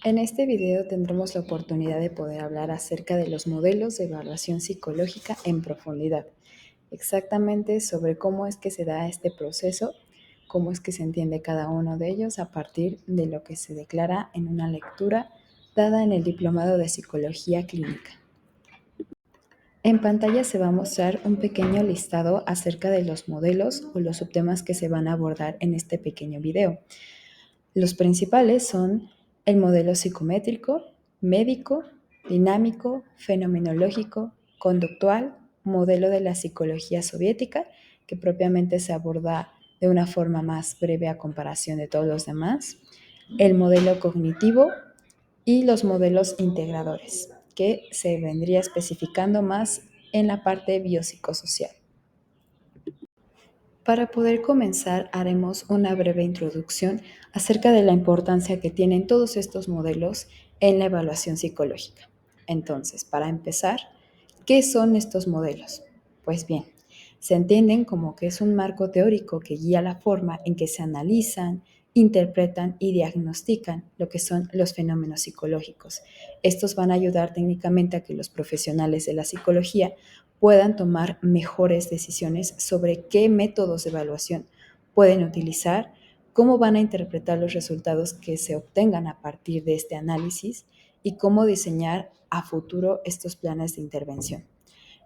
En este video tendremos la oportunidad de poder hablar acerca de los modelos de evaluación psicológica en profundidad, exactamente sobre cómo es que se da este proceso, cómo es que se entiende cada uno de ellos a partir de lo que se declara en una lectura dada en el Diplomado de Psicología Clínica. En pantalla se va a mostrar un pequeño listado acerca de los modelos o los subtemas que se van a abordar en este pequeño video. Los principales son el modelo psicométrico, médico, dinámico, fenomenológico, conductual, modelo de la psicología soviética, que propiamente se aborda de una forma más breve a comparación de todos los demás, el modelo cognitivo y los modelos integradores, que se vendría especificando más en la parte biopsicosocial. Para poder comenzar, haremos una breve introducción acerca de la importancia que tienen todos estos modelos en la evaluación psicológica. Entonces, para empezar, ¿qué son estos modelos? Pues bien, se entienden como que es un marco teórico que guía la forma en que se analizan, interpretan y diagnostican lo que son los fenómenos psicológicos. Estos van a ayudar técnicamente a que los profesionales de la psicología puedan tomar mejores decisiones sobre qué métodos de evaluación pueden utilizar, cómo van a interpretar los resultados que se obtengan a partir de este análisis y cómo diseñar a futuro estos planes de intervención.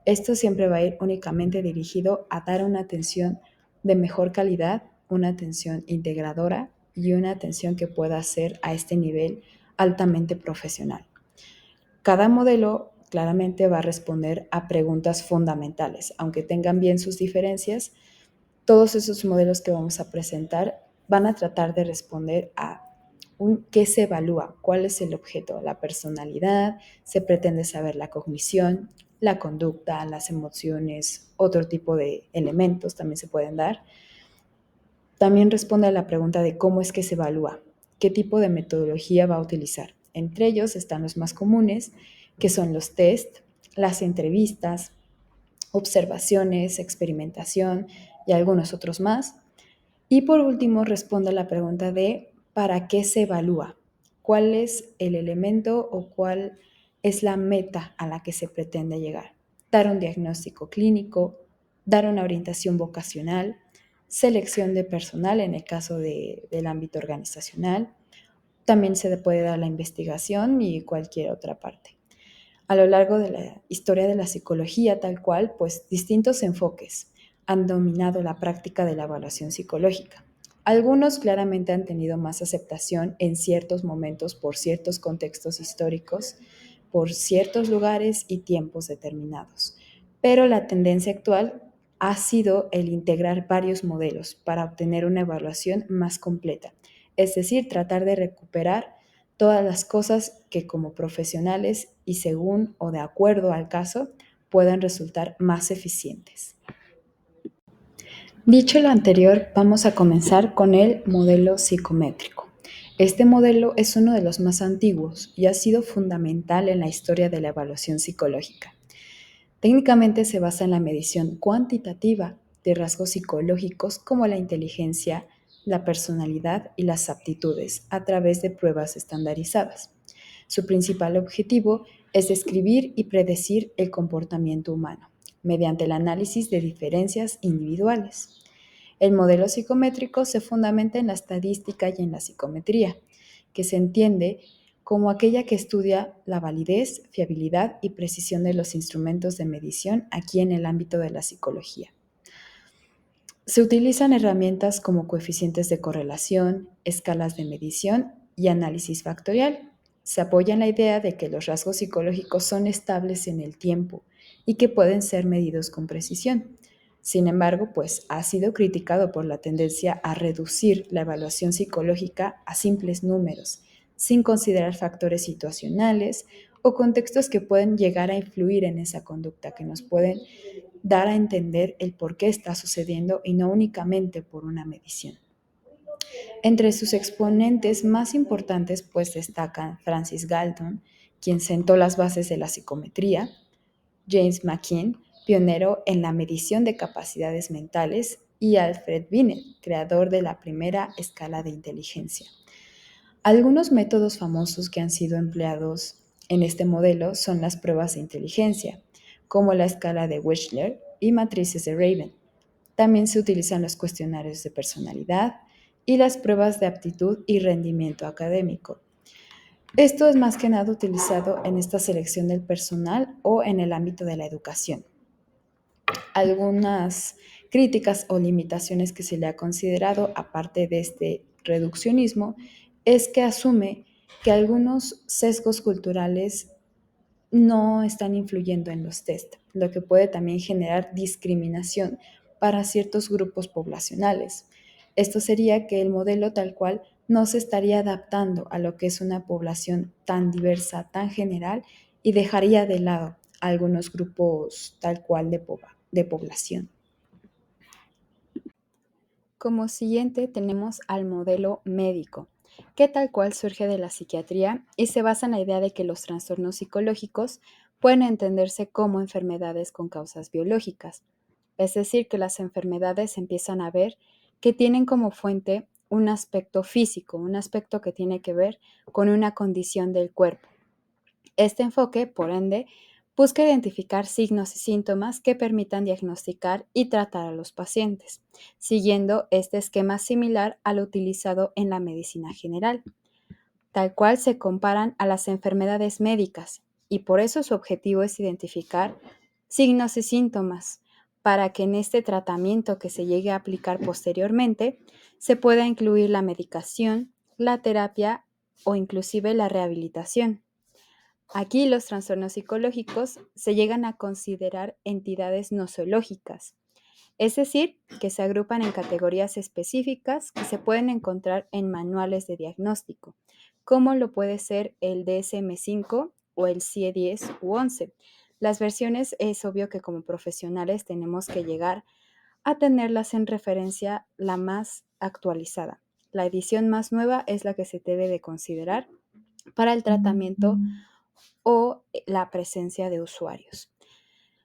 Esto siempre va a ir únicamente dirigido a dar una atención de mejor calidad, una atención integradora y una atención que pueda ser a este nivel altamente profesional. Cada modelo claramente va a responder a preguntas fundamentales, aunque tengan bien sus diferencias. Todos esos modelos que vamos a presentar van a tratar de responder a qué se evalúa, cuál es el objeto, la personalidad, se pretende saber la cognición, la conducta, las emociones, otro tipo de elementos también se pueden dar. También responde a la pregunta de cómo es que se evalúa, qué tipo de metodología va a utilizar. Entre ellos están los más comunes, que son los test, las entrevistas, observaciones, experimentación y algunos otros más. Y por último, responde a la pregunta de ¿para qué se evalúa? ¿Cuál es el elemento o cuál es la meta a la que se pretende llegar? Dar un diagnóstico clínico, dar una orientación vocacional, selección de personal en el caso del ámbito organizacional. También se puede dar la investigación y cualquier otra parte. A lo largo de la historia de la psicología tal cual, pues distintos enfoques han dominado la práctica de la evaluación psicológica. Algunos claramente han tenido más aceptación en ciertos momentos por ciertos contextos históricos, por ciertos lugares y tiempos determinados. Pero la tendencia actual ha sido el integrar varios modelos para obtener una evaluación más completa, es decir, tratar de recuperar todas las cosas que como profesionales y según o de acuerdo al caso puedan resultar más eficientes. Dicho lo anterior, vamos a comenzar con el modelo psicométrico. Este modelo es uno de los más antiguos y ha sido fundamental en la historia de la evaluación psicológica. Técnicamente se basa en la medición cuantitativa de rasgos psicológicos como la inteligencia, la personalidad y las aptitudes a través de pruebas estandarizadas. Su principal objetivo es describir y predecir el comportamiento humano mediante el análisis de diferencias individuales. El modelo psicométrico se fundamenta en la estadística y en la psicometría, que se entiende como aquella que estudia la validez, fiabilidad y precisión de los instrumentos de medición aquí en el ámbito de la psicología. Se utilizan herramientas como coeficientes de correlación, escalas de medición y análisis factorial. Se apoya en la idea de que los rasgos psicológicos son estables en el tiempo y que pueden ser medidos con precisión. Sin embargo, pues ha sido criticado por la tendencia a reducir la evaluación psicológica a simples números, sin considerar factores situacionales o contextos que pueden llegar a influir en esa conducta, que nos pueden dar a entender el por qué está sucediendo y no únicamente por una medición. Entre sus exponentes más importantes pues destacan Francis Galton, quien sentó las bases de la psicometría, James McKean, pionero en la medición de capacidades mentales, y Alfred Binet, creador de la primera escala de inteligencia. Algunos métodos famosos que han sido empleados en este modelo son las pruebas de inteligencia, como la escala de Wechsler y matrices de Raven. También se utilizan los cuestionarios de personalidad y las pruebas de aptitud y rendimiento académico. Esto es más que nada utilizado en esta selección del personal o en el ámbito de la educación. Algunas críticas o limitaciones que se le ha considerado, aparte de este reduccionismo, es que asume que algunos sesgos culturales no están influyendo en los test, lo que puede también generar discriminación para ciertos grupos poblacionales. Esto sería que el modelo tal cual no se estaría adaptando a lo que es una población tan diversa, tan general, y dejaría de lado a algunos grupos tal cual de población. Como siguiente tenemos al modelo médico, que tal cual surge de la psiquiatría y se basa en la idea de que los trastornos psicológicos pueden entenderse como enfermedades con causas biológicas, es decir, que las enfermedades empiezan a ver que tienen como fuente un aspecto físico, un aspecto que tiene que ver con una condición del cuerpo. Este enfoque, por ende, busca identificar signos y síntomas que permitan diagnosticar y tratar a los pacientes, siguiendo este esquema similar al utilizado en la medicina general, tal cual se comparan a las enfermedades médicas, y por eso su objetivo es identificar signos y síntomas para que en este tratamiento que se llegue a aplicar posteriormente se pueda incluir la medicación, la terapia o inclusive la rehabilitación. Aquí los trastornos psicológicos se llegan a considerar entidades nosológicas, es decir, que se agrupan en categorías específicas que se pueden encontrar en manuales de diagnóstico, como lo puede ser el DSM-5 o el CIE-10 u 11. Las versiones es obvio que como profesionales tenemos que llegar a tenerlas en referencia la más actualizada. La edición más nueva es la que se debe de considerar para el tratamiento o la presencia de usuarios.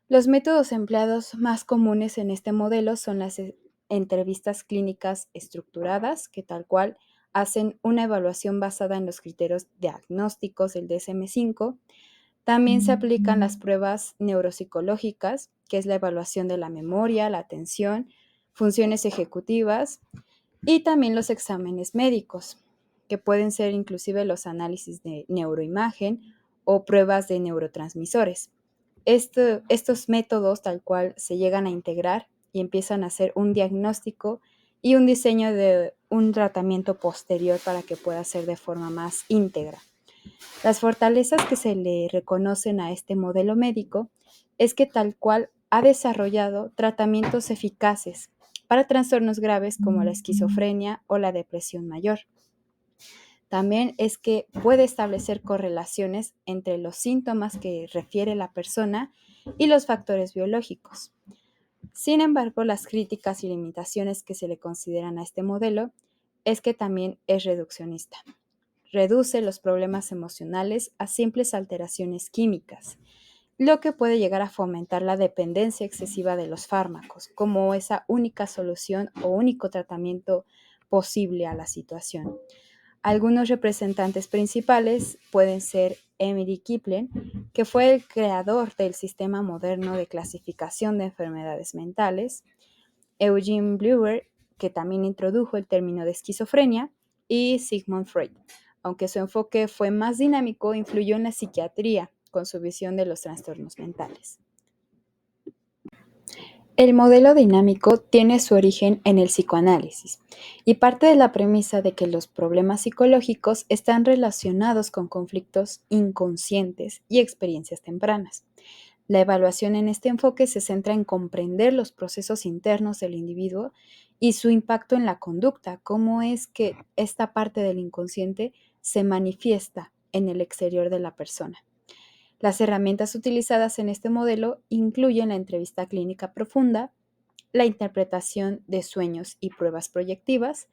Los métodos empleados más comunes en este modelo son las entrevistas clínicas estructuradas, que tal cual hacen una evaluación basada en los criterios diagnósticos del DSM-5. También se aplican las pruebas neuropsicológicas, que es la evaluación de la memoria, la atención, funciones ejecutivas, y también los exámenes médicos, que pueden ser inclusive los análisis de neuroimagen o pruebas de neurotransmisores. Estos métodos tal cual se llegan a integrar y empiezan a hacer un diagnóstico y un diseño de un tratamiento posterior para que pueda ser de forma más íntegra. Las fortalezas que se le reconocen a este modelo médico es que tal cual ha desarrollado tratamientos eficaces para trastornos graves como la esquizofrenia o la depresión mayor. También es que puede establecer correlaciones entre los síntomas que refiere la persona y los factores biológicos. Sin embargo, las críticas y limitaciones que se le consideran a este modelo es que también es reduccionista. Reduce los problemas emocionales a simples alteraciones químicas, lo que puede llegar a fomentar la dependencia excesiva de los fármacos como esa única solución o único tratamiento posible a la situación. Algunos representantes principales pueden ser Emily Kipling, que fue el creador del sistema moderno de clasificación de enfermedades mentales, Eugene Bleuler, que también introdujo el término de esquizofrenia, y Sigmund Freud. Aunque su enfoque fue más dinámico, influyó en la psiquiatría con su visión de los trastornos mentales. El modelo dinámico tiene su origen en el psicoanálisis y parte de la premisa de que los problemas psicológicos están relacionados con conflictos inconscientes y experiencias tempranas. La evaluación en este enfoque se centra en comprender los procesos internos del individuo y su impacto en la conducta, cómo es que esta parte del inconsciente se manifiesta en el exterior de la persona. Las herramientas utilizadas en este modelo incluyen la entrevista clínica profunda, la interpretación de sueños y pruebas proyectivas,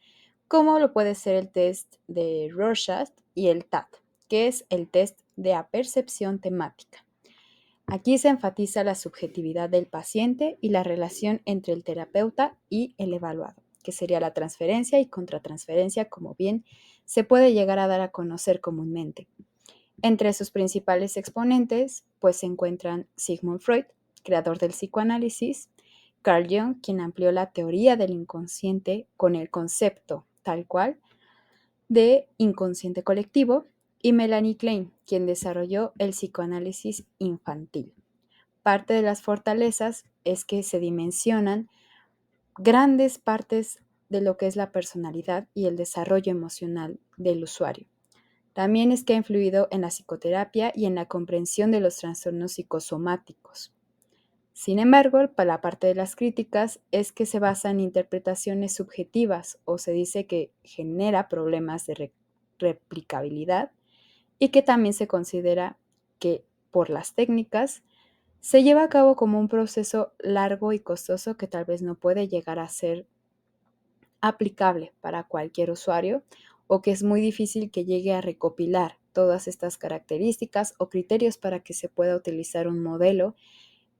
como lo puede ser el test de Rorschach y el TAT, que es el test de apercepción temática. Aquí se enfatiza la subjetividad del paciente y la relación entre el terapeuta y el evaluado, que sería la transferencia y contratransferencia, como bien se puede llegar a dar a conocer comúnmente. Entre sus principales exponentes, pues se encuentran Sigmund Freud, creador del psicoanálisis, Carl Jung, quien amplió la teoría del inconsciente con el concepto, tal cual, de inconsciente colectivo, y Melanie Klein, quien desarrolló el psicoanálisis infantil. Parte de las fortalezas es que se dimensionan grandes partes de lo que es la personalidad y el desarrollo emocional del usuario. También es que ha influido en la psicoterapia y en la comprensión de los trastornos psicosomáticos. Sin embargo, para la parte de las críticas es que se basa en interpretaciones subjetivas o se dice que genera problemas de replicabilidad y que también se considera que por las técnicas se lleva a cabo como un proceso largo y costoso que tal vez no puede llegar a ser aplicable para cualquier usuario o que es muy difícil que llegue a recopilar todas estas características o criterios para que se pueda utilizar un modelo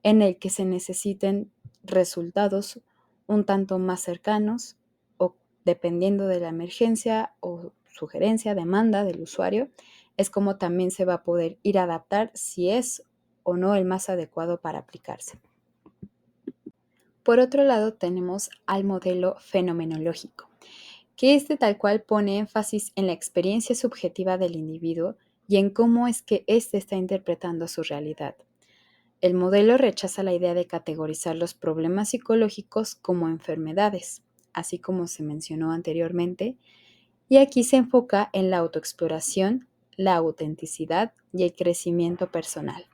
en el que se necesiten resultados un tanto más cercanos o dependiendo de la emergencia o sugerencia, demanda del usuario, es como también se va a poder ir a adaptar si es o no el más adecuado para aplicarse. Por otro lado, tenemos al modelo fenomenológico, que tal cual pone énfasis en la experiencia subjetiva del individuo y en cómo es que éste está interpretando su realidad. El modelo rechaza la idea de categorizar los problemas psicológicos como enfermedades, así como se mencionó anteriormente, y aquí se enfoca en la autoexploración, la autenticidad y el crecimiento personal.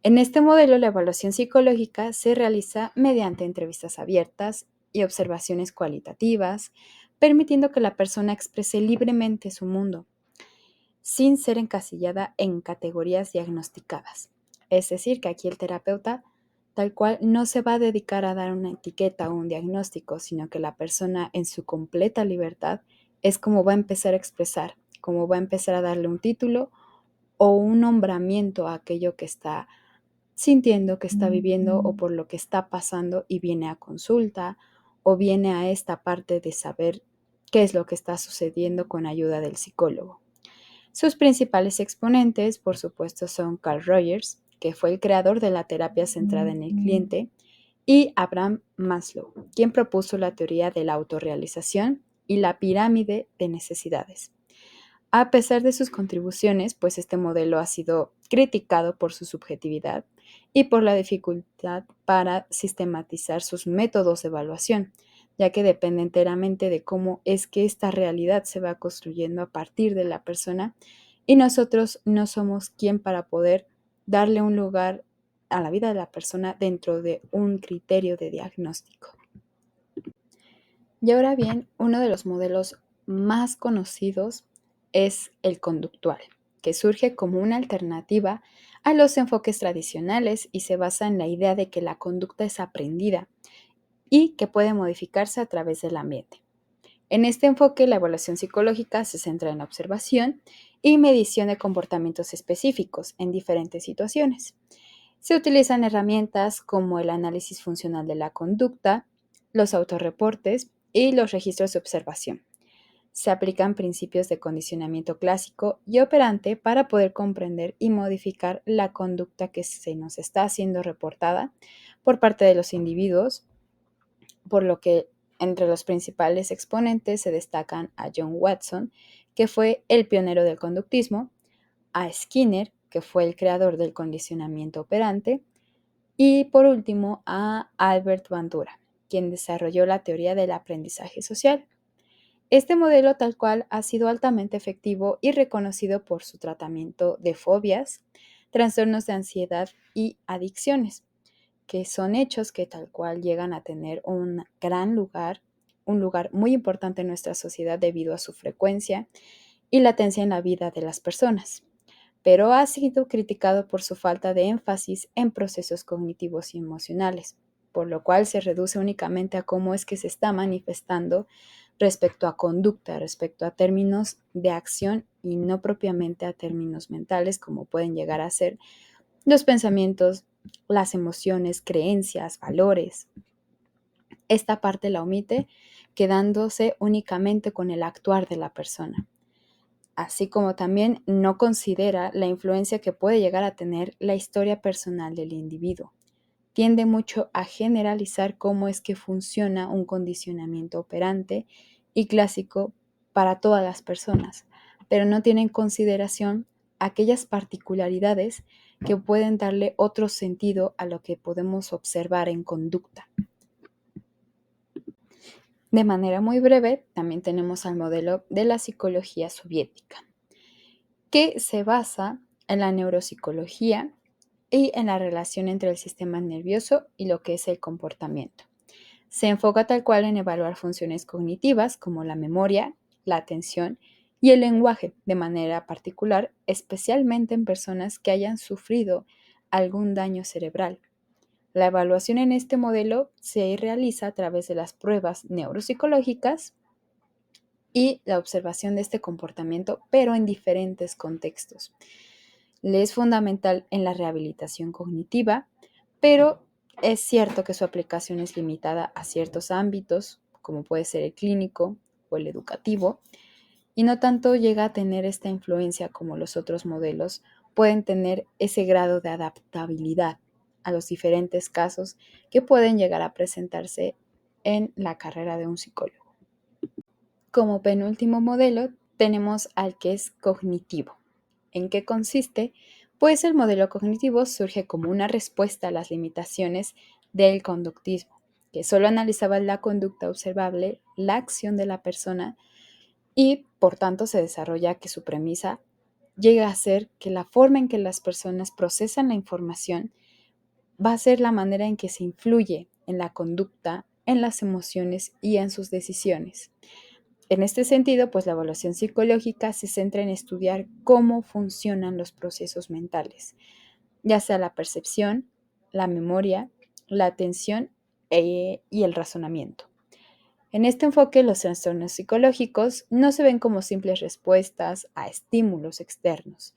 En este modelo, la evaluación psicológica se realiza mediante entrevistas abiertas y observaciones cualitativas, permitiendo que la persona exprese libremente su mundo, sin ser encasillada en categorías diagnosticadas. Es decir, que aquí el terapeuta tal cual no se va a dedicar a dar una etiqueta o un diagnóstico, sino que la persona en su completa libertad es como va a empezar a expresar, como va a empezar a darle un título o un nombramiento a aquello que está sintiendo, que está viviendo o por lo que está pasando y viene a consulta o viene a esta parte de saber qué es lo que está sucediendo con ayuda del psicólogo. Sus principales exponentes, por supuesto, son Carl Rogers, que fue el creador de la terapia centrada en el cliente, y Abraham Maslow, quien propuso la teoría de la autorrealización y la pirámide de necesidades. A pesar de sus contribuciones, pues este modelo ha sido criticado por su subjetividad y por la dificultad para sistematizar sus métodos de evaluación, ya que depende enteramente de cómo es que esta realidad se va construyendo a partir de la persona y nosotros no somos quien para poder darle un lugar a la vida de la persona dentro de un criterio de diagnóstico. Y ahora bien, uno de los modelos más conocidos es el conductual, que surge como una alternativa a los enfoques tradicionales y se basa en la idea de que la conducta es aprendida y que puede modificarse a través del ambiente. En este enfoque, la evaluación psicológica se centra en la observación y medición de comportamientos específicos en diferentes situaciones. Se utilizan herramientas como el análisis funcional de la conducta, los autorreportes y los registros de observación. Se aplican principios de condicionamiento clásico y operante para poder comprender y modificar la conducta que se nos está haciendo reportada por parte de los individuos, por lo que entre los principales exponentes se destacan a John Watson, que fue el pionero del conductismo, a Skinner, que fue el creador del condicionamiento operante, y por último a Albert Bandura, quien desarrolló la teoría del aprendizaje social. Este modelo tal cual ha sido altamente efectivo y reconocido por su tratamiento de fobias, trastornos de ansiedad y adicciones, que son hechos que tal cual llegan a tener un gran lugar, un lugar muy importante en nuestra sociedad debido a su frecuencia y latencia en la vida de las personas, pero ha sido criticado por su falta de énfasis en procesos cognitivos y emocionales, por lo cual se reduce únicamente a cómo es que se está manifestando respecto a conducta, respecto a términos de acción y no propiamente a términos mentales como pueden llegar a ser los pensamientos, las emociones, creencias, valores. Esta parte la omite, quedándose únicamente con el actuar de la persona. así como también no considera la influencia que puede llegar a tener la historia personal del individuo. Tiende mucho a generalizar cómo es que funciona un condicionamiento operante y clásico para todas las personas, pero no tiene en consideración aquellas particularidades que pueden darle otro sentido a lo que podemos observar en conducta. De manera muy breve, también tenemos al modelo de la psicología soviética, que se basa en la neuropsicología y en la relación entre el sistema nervioso y lo que es el comportamiento. Se enfoca tal cual en evaluar funciones cognitivas como la memoria, la atención y el lenguaje de manera particular, especialmente en personas que hayan sufrido algún daño cerebral. La evaluación en este modelo se realiza a través de las pruebas neuropsicológicas y la observación de este comportamiento, pero en diferentes contextos. Le es fundamental en la rehabilitación cognitiva, pero es cierto que su aplicación es limitada a ciertos ámbitos, como puede ser el clínico o el educativo, y no tanto llega a tener esta influencia como los otros modelos pueden tener ese grado de adaptabilidad a los diferentes casos que pueden llegar a presentarse en la carrera de un psicólogo. Como penúltimo modelo tenemos al que es cognitivo. ¿En qué consiste? Pues el modelo cognitivo surge como una respuesta a las limitaciones del conductismo, que solo analizaba la conducta observable, la acción de la persona y por tanto se desarrolla que su premisa llega a ser que la forma en que las personas procesan la información va a ser la manera en que se influye en la conducta, en las emociones y en sus decisiones. En este sentido, pues la evaluación psicológica se centra en estudiar cómo funcionan los procesos mentales, ya sea la percepción, la memoria, la atención y el razonamiento. En este enfoque, los trastornos psicológicos no se ven como simples respuestas a estímulos externos,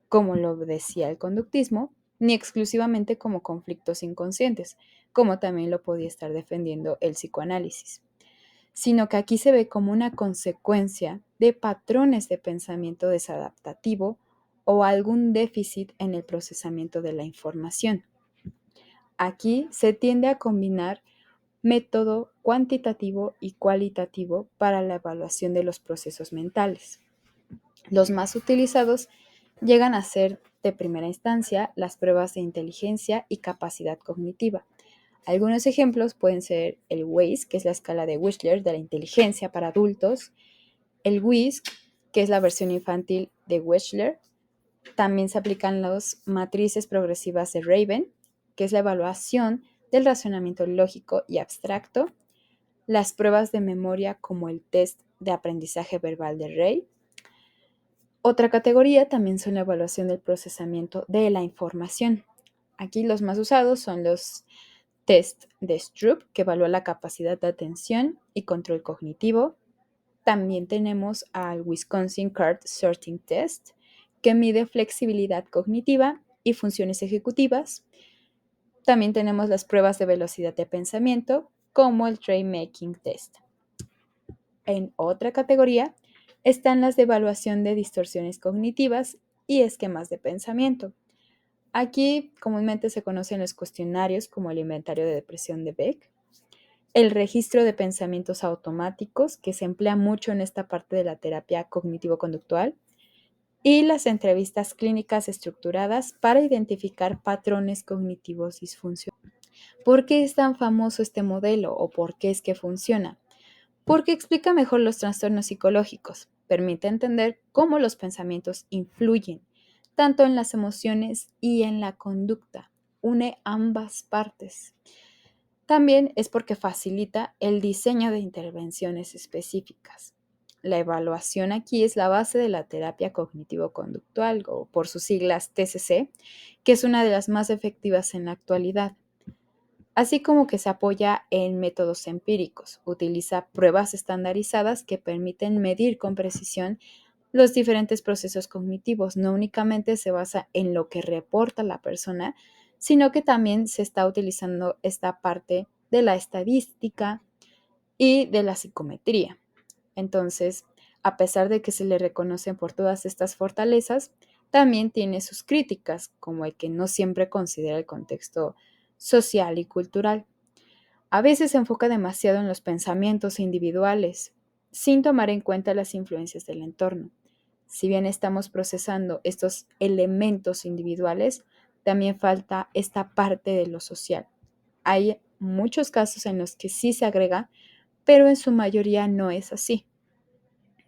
como lo decía el conductismo, ni exclusivamente como conflictos inconscientes, como también lo podía estar defendiendo el psicoanálisis, sino que aquí se ve como una consecuencia de patrones de pensamiento desadaptativo o algún déficit en el procesamiento de la información. Aquí se tiende a combinar método cuantitativo y cualitativo para la evaluación de los procesos mentales. Los más utilizados llegan a ser, de primera instancia, las pruebas de inteligencia y capacidad cognitiva. Algunos ejemplos pueden ser el WAIS, que es la escala de Wechsler de la inteligencia para adultos, el WISC, que es la versión infantil de Wechsler. También se aplican las matrices progresivas de Raven, que es la evaluación del razonamiento lógico y abstracto, las pruebas de memoria como el test de aprendizaje verbal de Ray. Otra categoría también son la evaluación del procesamiento de la información. Aquí los más usados son los test de Stroop, que evalúa la capacidad de atención y control cognitivo. También tenemos al Wisconsin Card Sorting Test, que mide flexibilidad cognitiva y funciones ejecutivas. También tenemos las pruebas de velocidad de pensamiento, como el Tray Making Test. En otra categoría están las de evaluación de distorsiones cognitivas y esquemas de pensamiento. Aquí comúnmente se conocen los cuestionarios como el inventario de depresión de Beck, el registro de pensamientos automáticos, que se emplea mucho en esta parte de la terapia cognitivo-conductual, y las entrevistas clínicas estructuradas para identificar patrones cognitivos disfuncionales. ¿Por qué es tan famoso este modelo o por qué es que funciona? Porque explica mejor los trastornos psicológicos, permite entender cómo los pensamientos influyen tanto en las emociones y en la conducta, une ambas partes. También es porque facilita el diseño de intervenciones específicas. La evaluación aquí es la base de la terapia cognitivo-conductual, o por sus siglas TCC, que es una de las más efectivas en la actualidad. Así como que se apoya en métodos empíricos, utiliza pruebas estandarizadas que permiten medir con precisión los diferentes procesos cognitivos. No únicamente se basa en lo que reporta la persona, sino que también se está utilizando esta parte de la estadística y de la psicometría. Entonces, A pesar de que se le reconocen por todas estas fortalezas, también tiene sus críticas, como el que no siempre considera el contexto social y cultural. A veces se enfoca demasiado en los pensamientos individuales, sin tomar en cuenta las influencias del entorno. Si bien estamos procesando estos elementos individuales, también falta esta parte de lo social. Hay muchos casos en los que sí se agrega, pero en su mayoría no es así.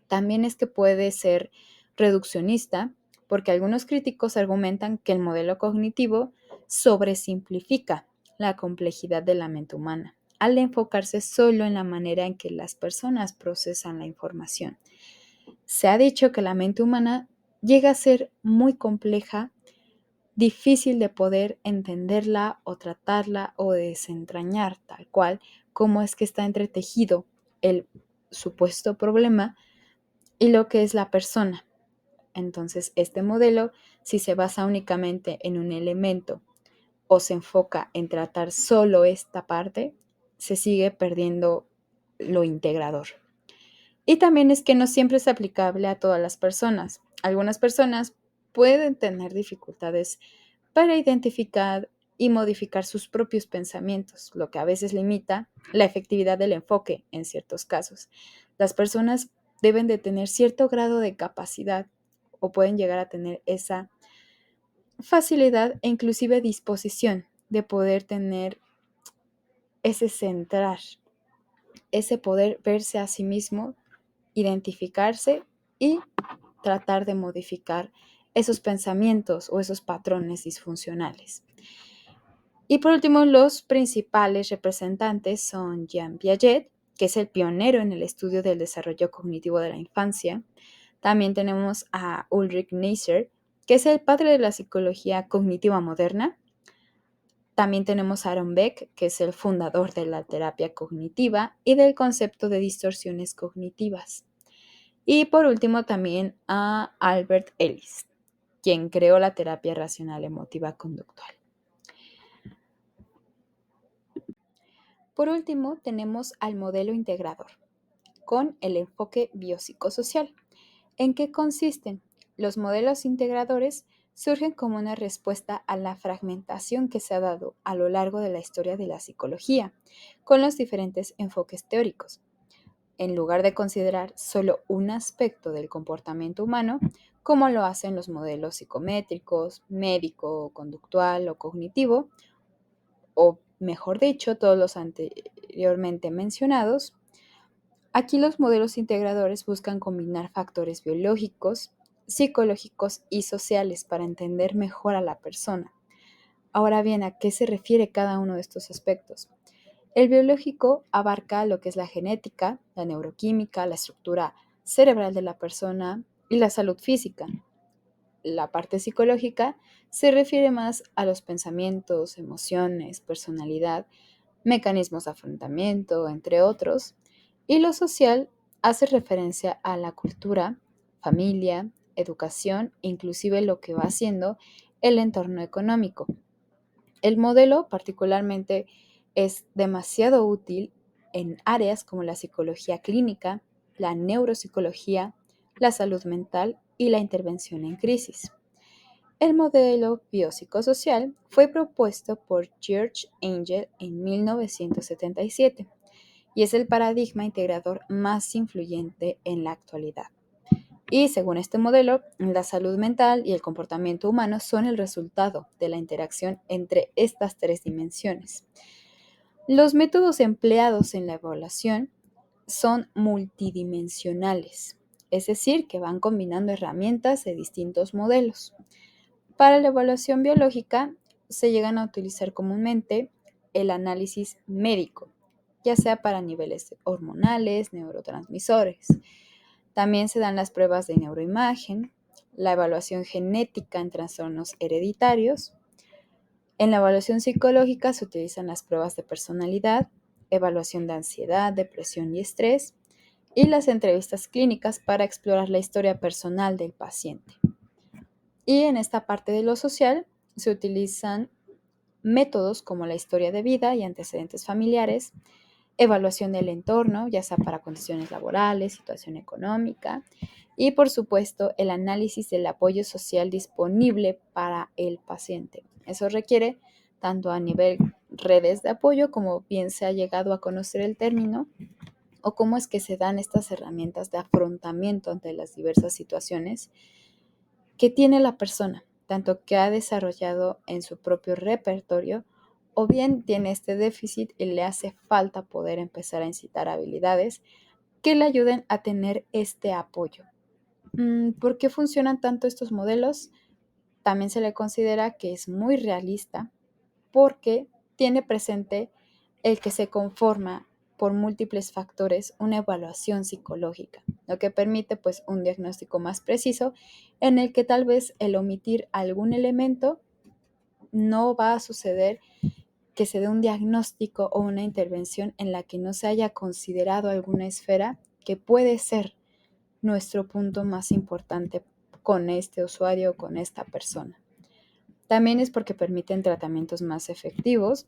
También es que puede ser reduccionista, porque algunos críticos argumentan que el modelo cognitivo sobresimplifica la complejidad de la mente humana, al enfocarse solo en la manera en que las personas procesan la información. Se ha dicho que la mente humana llega a ser muy compleja, difícil de poder entenderla o tratarla o desentrañar tal cual como es que está entretejido el supuesto problema y lo que es la persona. Entonces, este modelo, si se basa únicamente en un elemento o se enfoca en tratar solo esta parte, se sigue perdiendo lo integrador. Y también es que no siempre es aplicable a todas las personas. Algunas personas pueden tener dificultades para identificar y modificar sus propios pensamientos, lo que a veces limita la efectividad del enfoque en ciertos casos. Las personas deben de tener cierto grado de capacidad o pueden llegar a tener esa facilidad e inclusive disposición de poder tener ese centrar, ese poder verse a sí mismo, identificarse y tratar de modificar esos pensamientos o esos patrones disfuncionales. Y por último, los principales representantes son Jean Piaget, que es el pionero en el estudio del desarrollo cognitivo de la infancia. También tenemos a Ulrich Neisser, que es el padre de la psicología cognitiva moderna. También tenemos a Aaron Beck, que es el fundador de la terapia cognitiva y del concepto de distorsiones cognitivas. Y por último también a Albert Ellis, quien creó la terapia racional emotiva conductual. Por último, tenemos al modelo integrador, con el enfoque biopsicosocial. ¿En qué consisten? Los modelos integradores surgen como una respuesta a la fragmentación que se ha dado a lo largo de la historia de la psicología, con los diferentes enfoques teóricos. En lugar de considerar solo un aspecto del comportamiento humano, como lo hacen los modelos psicométricos, médico, conductual o cognitivo, o mejor dicho, todos los anteriormente mencionados, aquí los modelos integradores buscan combinar factores biológicos, psicológicos y sociales para entender mejor a la persona. Ahora bien, ¿a qué se refiere cada uno de estos aspectos? El biológico abarca lo que es la genética, la neuroquímica, la estructura cerebral de la persona y la salud física. La parte psicológica se refiere más a los pensamientos, emociones, personalidad, mecanismos de afrontamiento, entre otros. Y lo social hace referencia a la cultura, familia, educación e inclusive lo que va haciendo el entorno económico. El modelo particularmente es demasiado útil en áreas como la psicología clínica, la neuropsicología, la salud mental y la intervención en crisis. El modelo biopsicosocial fue propuesto por George Engel en 1977 y es el paradigma integrador más influyente en la actualidad. Y según este modelo, la salud mental y el comportamiento humano son el resultado de la interacción entre estas tres dimensiones. Los métodos empleados en la evaluación son multidimensionales, es decir, que van combinando herramientas de distintos modelos. Para la evaluación biológica se llegan a utilizar comúnmente el análisis médico, ya sea para niveles hormonales, neurotransmisores. También se dan las pruebas de neuroimagen, la evaluación genética en trastornos hereditarios. En la evaluación psicológica se utilizan las pruebas de personalidad, evaluación de ansiedad, depresión y estrés, y las entrevistas clínicas para explorar la historia personal del paciente. Y en esta parte de lo social se utilizan métodos como la historia de vida y antecedentes familiares, evaluación del entorno, ya sea para condiciones laborales, situación económica, y por supuesto el análisis del apoyo social disponible para el paciente. Eso requiere tanto a nivel redes de apoyo, como bien se ha llegado a conocer el término, o cómo es que se dan estas herramientas de afrontamiento ante las diversas situaciones que tiene la persona, tanto que ha desarrollado en su propio repertorio, o bien tiene este déficit y le hace falta poder empezar a incitar habilidades que le ayuden a tener este apoyo. ¿Por qué funcionan tanto estos modelos? También se le considera que es muy realista porque tiene presente el que se conforma por múltiples factores una evaluación psicológica, lo que permite pues un diagnóstico más preciso en el que tal vez el omitir algún elemento no va a suceder que se dé un diagnóstico o una intervención en la que no se haya considerado alguna esfera que puede ser nuestro punto más importante con este usuario o con esta persona. También es porque permiten tratamientos más efectivos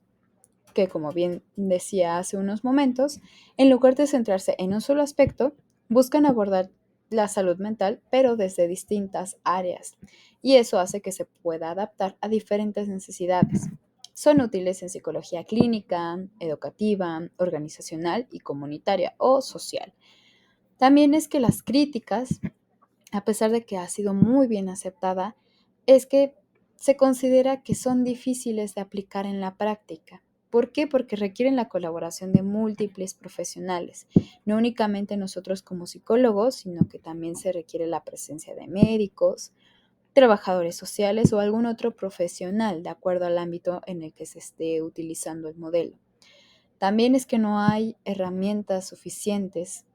que, como bien decía hace unos momentos, en lugar de centrarse en un solo aspecto, buscan abordar la salud mental, pero desde distintas áreas. Y eso hace que se pueda adaptar a diferentes necesidades. Son útiles en psicología clínica, educativa, organizacional y comunitaria o social. También es que las críticas, a pesar de que ha sido muy bien aceptada, es que se considera que son difíciles de aplicar en la práctica. ¿Por qué? Porque requieren la colaboración de múltiples profesionales, no únicamente nosotros como psicólogos, sino que también se requiere la presencia de médicos, trabajadores sociales o algún otro profesional, de acuerdo al ámbito en el que se esté utilizando el modelo. También es que no hay herramientas suficientes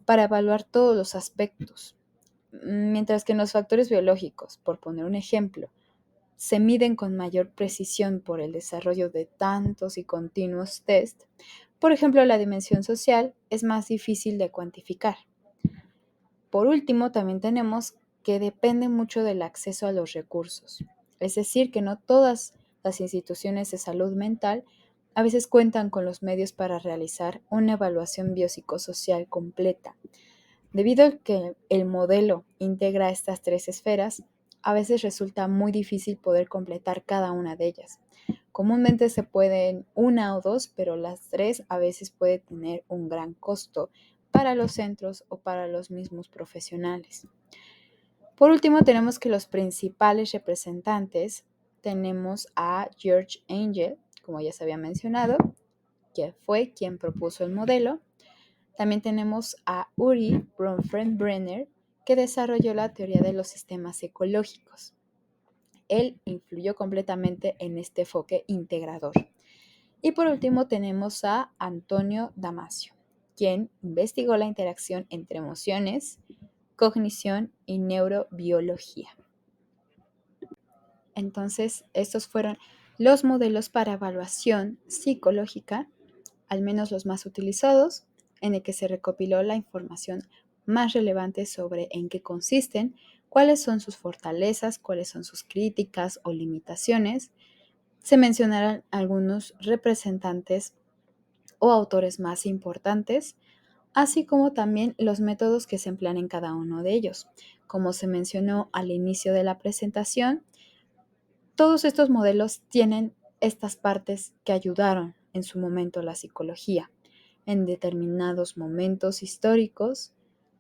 para evaluar todos los aspectos. Mientras que en los factores biológicos, por poner un ejemplo, se miden con mayor precisión por el desarrollo de tantos y continuos test, por ejemplo, la dimensión social es más difícil de cuantificar. Por último, también tenemos que depende mucho del acceso a los recursos, es decir, que no todas las instituciones de salud mental a veces cuentan con los medios para realizar una evaluación biopsicosocial completa. Debido a que el modelo integra estas tres esferas, a veces resulta muy difícil poder completar cada una de ellas. Comúnmente se pueden una o dos, pero las tres a veces puede tener un gran costo para los centros o para los mismos profesionales. Por último, tenemos que los principales representantes tenemos a George Angel, como ya se había mencionado, que fue quien propuso el modelo. También tenemos a Uri Bronfenbrenner, que desarrolló la teoría de los sistemas ecológicos. Él influyó completamente en este enfoque integrador. Y por último tenemos a Antonio Damasio, quien investigó la interacción entre emociones, cognición y neurobiología. Entonces, estos fueron los modelos para evaluación psicológica, al menos los más utilizados, en el que se recopiló la información más relevante sobre en qué consisten, cuáles son sus fortalezas, cuáles son sus críticas o limitaciones. Se mencionarán algunos representantes o autores más importantes, así como también los métodos que se emplean en cada uno de ellos. Como se mencionó al inicio de la presentación, todos estos modelos tienen estas partes que ayudaron en su momento a la psicología, en determinados momentos históricos,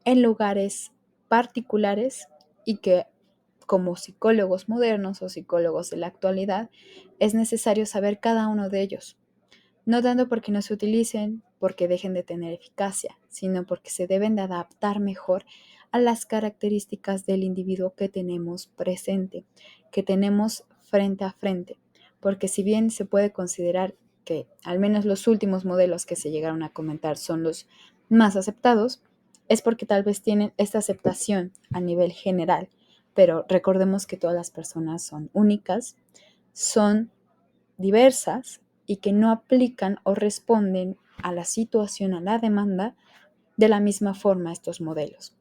en lugares particulares y que como psicólogos modernos o psicólogos de la actualidad es necesario saber cada uno de ellos, no tanto porque no se utilicen, porque dejen de tener eficacia, sino porque se deben de adaptar mejor a las características del individuo que tenemos presente, que tenemos frente a frente. Porque si bien se puede considerar que al menos los últimos modelos que se llegaron a comentar son los más aceptados, es porque tal vez tienen esta aceptación a nivel general, pero recordemos que todas las personas son únicas, son diversas y que no aplican o responden a la situación, a la demanda, de la misma forma estos modelos.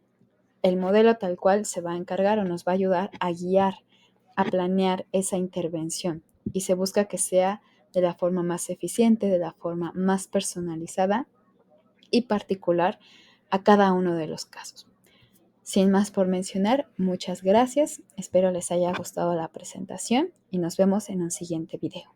El modelo tal cual se va a encargar o nos va a ayudar a guiar, a planear esa intervención y se busca que sea de la forma más eficiente, de la forma más personalizada y particular a cada uno de los casos. Sin más por mencionar, muchas gracias. Espero les haya gustado la presentación y nos vemos en un siguiente video.